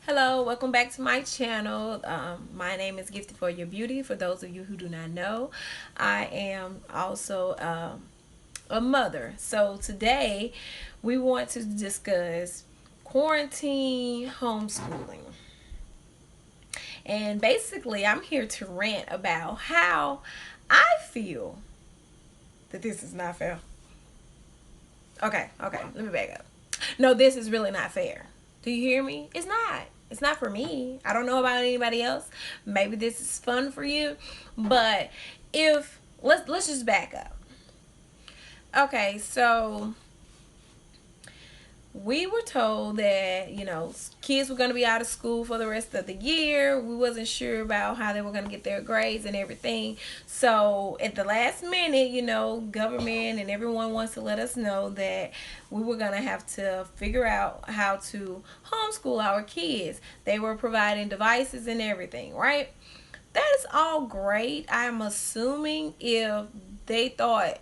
Hello, welcome back to my channel. My name is Gifted for Your Beauty. For those of you who do not know, I am also a mother. So today we want to discuss quarantine homeschooling. And basically, I'm here to rant about how I feel that this is not fair. Okay, let me back up. No, this is really not fair. Do you hear me? It's not. It's not for me. I don't know about anybody else. Maybe this is fun for you, but if let's just back up. Okay, so we were told that kids were going to be out of school for the rest of the year. We wasn't sure about how they were going to get their grades and everything. So at the last minute, government and everyone wants to let us know that we were going to have to figure out how to homeschool our kids. They were providing devices and everything, right? That is all great. I'm assuming if they thought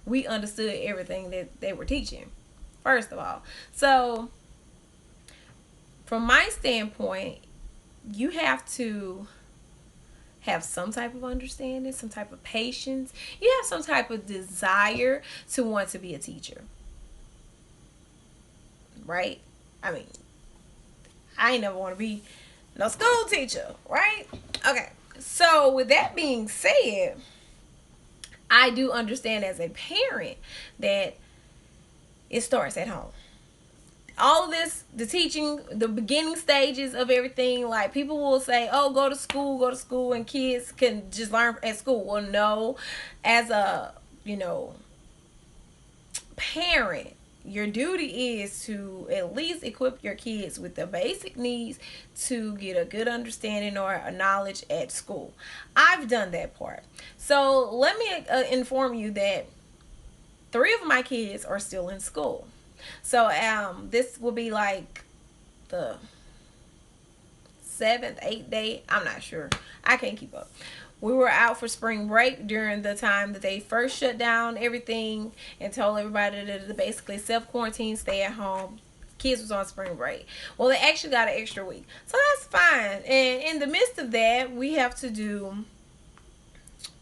we understood everything that they were teaching, first of all. So from my standpoint, you have to have some type of understanding, some type of patience. You have some type of desire to want to be a teacher, right? I mean, I ain't never want to be no school teacher, right? Okay, so with that being said, I do understand as a parent that it starts at home. All of this, the teaching, the beginning stages of everything, like people will say, oh, go to school, and kids can just learn at school. Well, no, as a, parent, your duty is to at least equip your kids with the basic needs to get a good understanding or a knowledge at school. I've done that part. So let me inform you that 3 of my kids are still in school. So this will be like the 7th, 8th day. I'm not sure. I can't keep up. We were out for spring break during the time that they first shut down everything and told everybody to basically self-quarantine, stay at home. Kids was on spring break. Well, they actually got an extra week. So that's fine. And in the midst of that, we have to do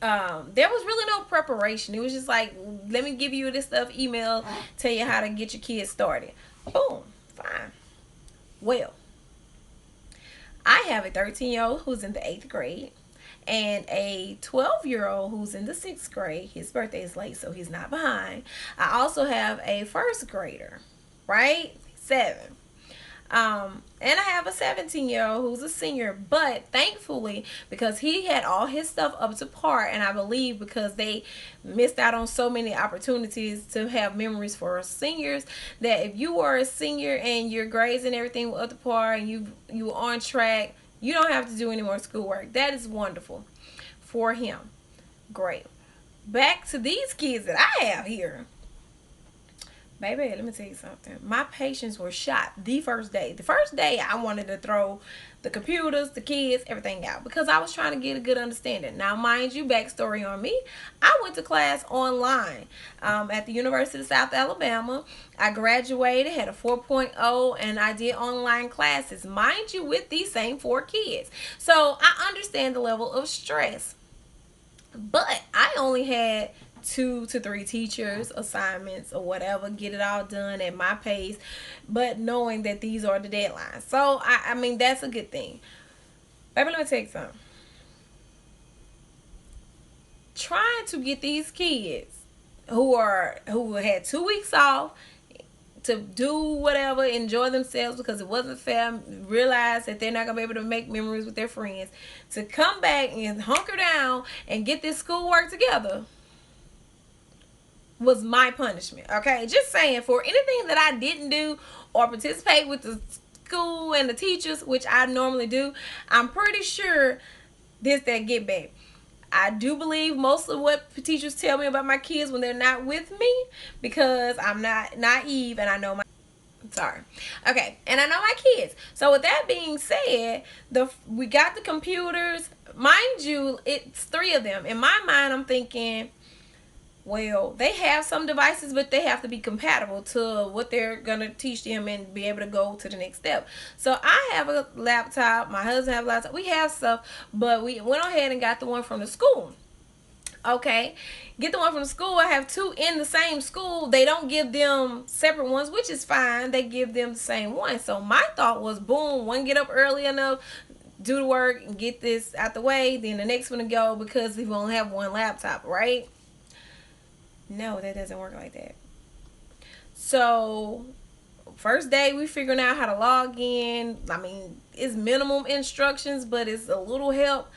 there was really no preparation. It was just like, let me give you this stuff, email, tell you how to get your kids started. Boom, fine. Well, I have a 13-year-old who's in the 8th grade and a 12-year-old who's in the 6th grade. His birthday is late, so he's not behind. I also have a first grader, right? 7. And I have a 17-year-old who's a senior, but thankfully, because he had all his stuff up to par, and I believe because they missed out on so many opportunities to have memories for seniors, that if you were a senior and your grades and everything were up to par and you were on track, you don't have to do any more schoolwork. That is wonderful for him. Great. Back to these kids that I have here. Baby, let me tell you something. My patience was shot the first day. The first day, I wanted to throw the computers, the kids, everything out because I was trying to get a good understanding. Now, mind you, backstory on me, I went to class online at the University of South Alabama. I graduated, had a 4.0, and I did online classes, mind you, with these same 4 kids. So I understand the level of stress. But I only had 2 to 3 teachers assignments or whatever, get it all done at my pace, but knowing that these are the deadlines. So I mean, that's a good thing. Baby, let me tell you something. Trying to get these kids who had 2 weeks off to do whatever, enjoy themselves because it wasn't fair, realize that they're not going to be able to make memories with their friends, to come back and hunker down and get this schoolwork together was my punishment. Okay, just saying, for anything that I didn't do or participate with the school and the teachers, which I normally do, I'm pretty sure that get back. I do believe most of what teachers tell me about my kids when they're not with me, because I'm not naive and I know my sorry. Okay, and I know my kids. So with that being said, we got the computers. Mind you, it's 3 of them. In my mind, I'm thinking, Well, they have some devices, but they have to be compatible to what they're going to teach them and be able to go to the next step. So I have a laptop. My husband has a laptop. We have stuff, but we went ahead and got the one from the school. Okay, get the one from the school. I have two in the same school. They don't give them separate ones, which is fine. They give them the same one. So my thought was, boom, one get up early enough, do the work and get this out the way, then the next one to go, because we only have one laptop, right? No, that doesn't work like that. So first day we figuring out how to log in. I mean, it's minimum instructions, but it's a little help.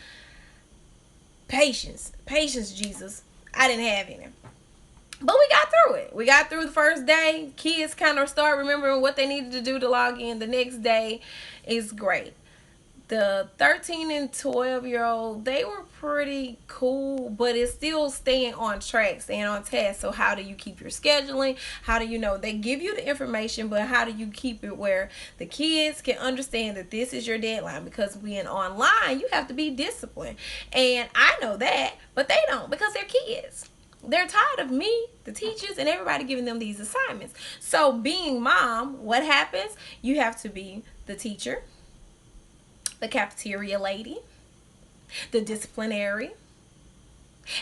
Patience, Jesus. I didn't have any. But we got through it. We got through the first day. Kids kind of start remembering what they needed to do to log in. The next day is great. The 13 and 12-year-old, they were pretty cool, but it's still staying on track, staying on task. So how do you keep your scheduling? How do you know? They give you the information, but how do you keep it where the kids can understand that this is your deadline? Because being online, you have to be disciplined. And I know that, but they don't, because they're kids. They're tired of me, the teachers, and everybody giving them these assignments. So being mom, what happens? You have to be the teacher, the cafeteria lady, the disciplinary,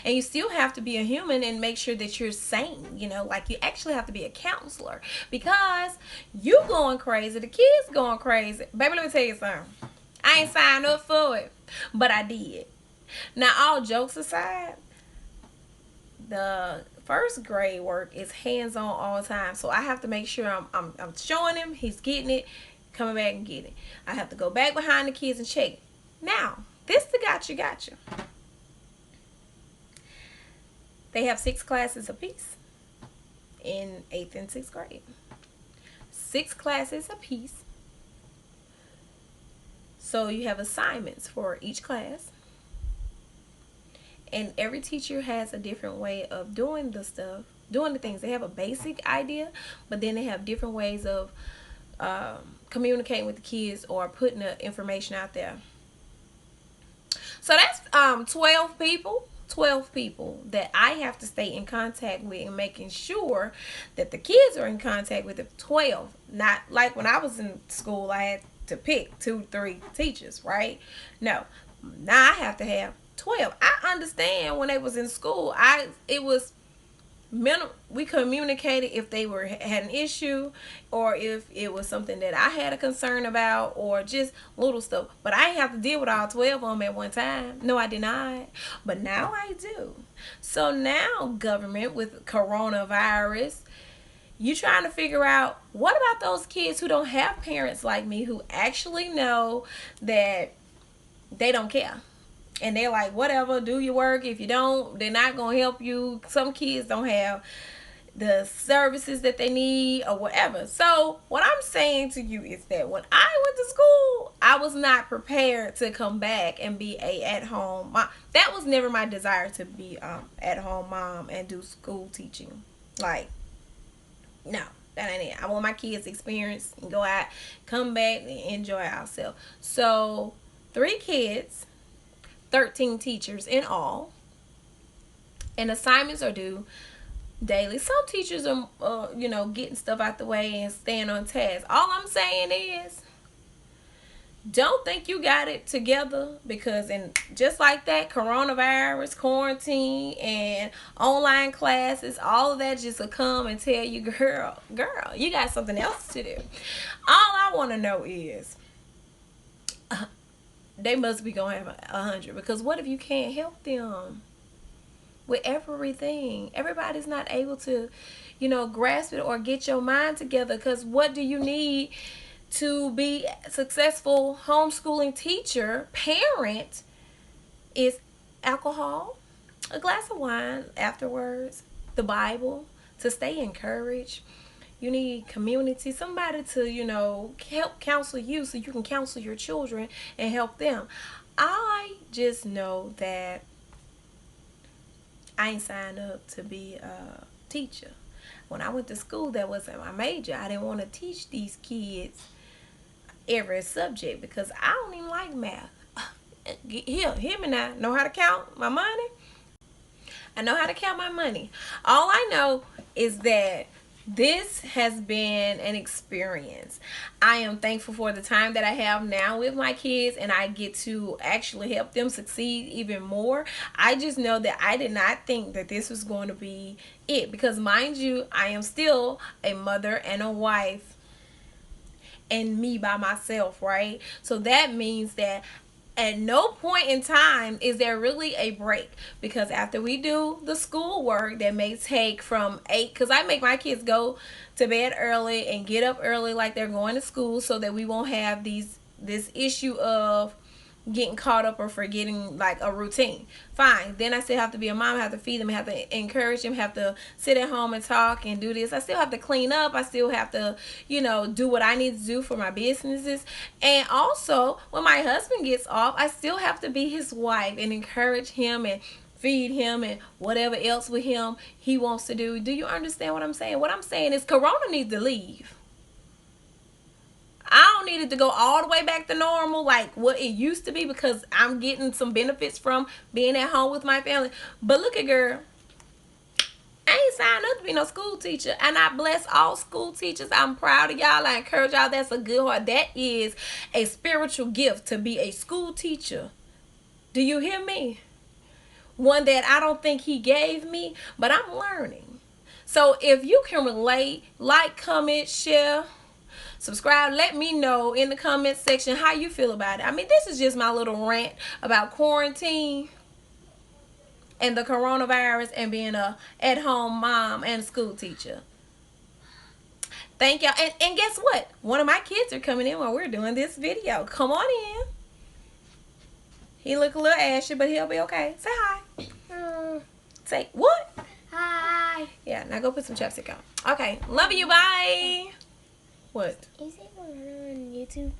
and you still have to be a human and make sure that you're sane. Like you actually have to be a counselor, because you going crazy, the kids going crazy. Baby, let me tell you something. I ain't signed up for it, but I did. Now, all jokes aside, the first grade work is hands-on all the time, so I have to make sure I'm showing him, he's getting it, coming back and get it. I have to go back behind the kids and check. Now, this the gotcha. They have 6 classes apiece in 8th and 6th grade. 6 classes apiece. So you have assignments for each class. And every teacher has a different way of doing the stuff, doing the things. They have a basic idea, but then they have different ways of communicating with the kids or putting the information out there. So that's 12 people that I have to stay in contact with, and making sure that the kids are in contact with the 12. Not like when I was in school, I had to pick 2-3 teachers, right? No, now I have to have 12. I understand when they was in school, it was we communicated if they had an issue, or if it was something that I had a concern about, or just little stuff. But I didn't have to deal with all 12 of them at one time. No, I did not. But now I do. So now, government, with coronavirus, you trying to figure out, what about those kids who don't have parents like me, who actually know that they don't care? And they're like, whatever, do your work. If you don't, they're not going to help you. Some kids don't have the services that they need or whatever. So what I'm saying to you is that when I went to school, I was not prepared to come back and be a at-home mom. That was never my desire, to be at-home mom and do school teaching. Like, no, that ain't it. I want my kids to experience and go out, come back, and enjoy ourselves. So 3 kids, 13 teachers in all, and assignments are due daily. Some teachers are getting stuff out the way and staying on task. All I'm saying is, don't think you got it together, because just like that, coronavirus, quarantine, and online classes, all of that just will come and tell you, girl, you got something else to do. All I want to know is, they must be going to have 100, because what if you can't help them with everything? Everybody's not able to, grasp it or get your mind together, because what do you need to be a successful homeschooling teacher, parent, is alcohol, a glass of wine afterwards, the Bible, to stay encouraged. You need community, somebody to, help counsel you so you can counsel your children and help them. I just know that I ain't signed up to be a teacher. When I went to school, that wasn't my major. I didn't want to teach these kids every subject, because I don't even like math. Hear me now. Know how to count my money? I know how to count my money. All I know is that this has been an experience. I am thankful for the time that I have now with my kids, and I get to actually help them succeed even more. I just know that I did not think that this was going to be it, because mind you, I am still a mother and a wife and me by myself, right? So that means that at no point in time is there really a break, because after we do the schoolwork that may take from 8, because I make my kids go to bed early and get up early like they're going to school, so that we won't have this issue of getting caught up or forgetting like a routine. Fine. Then I still have to be a mom. I have to feed them. I have to encourage them. Have to sit at home and talk and do this. I still have to clean up. I still have to, do what I need to do for my businesses. And also, when my husband gets off, I still have to be his wife and encourage him and feed him and whatever else with him he wants to do. Do you understand what I'm saying? What I'm saying is Corona needs to leave. I don't need it to go all the way back to normal like what it used to be, because I'm getting some benefits from being at home with my family. But look at girl, I ain't signed up to be no school teacher. And I bless all school teachers. I'm proud of y'all. I encourage y'all. That's a good heart. That is a spiritual gift, to be a school teacher. Do you hear me? One that I don't think he gave me, but I'm learning. So if you can relate, like, comment, share, subscribe. Let me know in the comment section how you feel about it. I mean, this is just my little rant about quarantine and the coronavirus and being a at-home mom and school teacher. Thank y'all. And guess what? One of my kids are coming in while we're doing this video. Come on in. He look a little ashy, but he'll be okay. Say hi. Say what? Hi. Yeah, now go put some chapstick on. Okay. Love you. Bye. What? Is it on YouTube?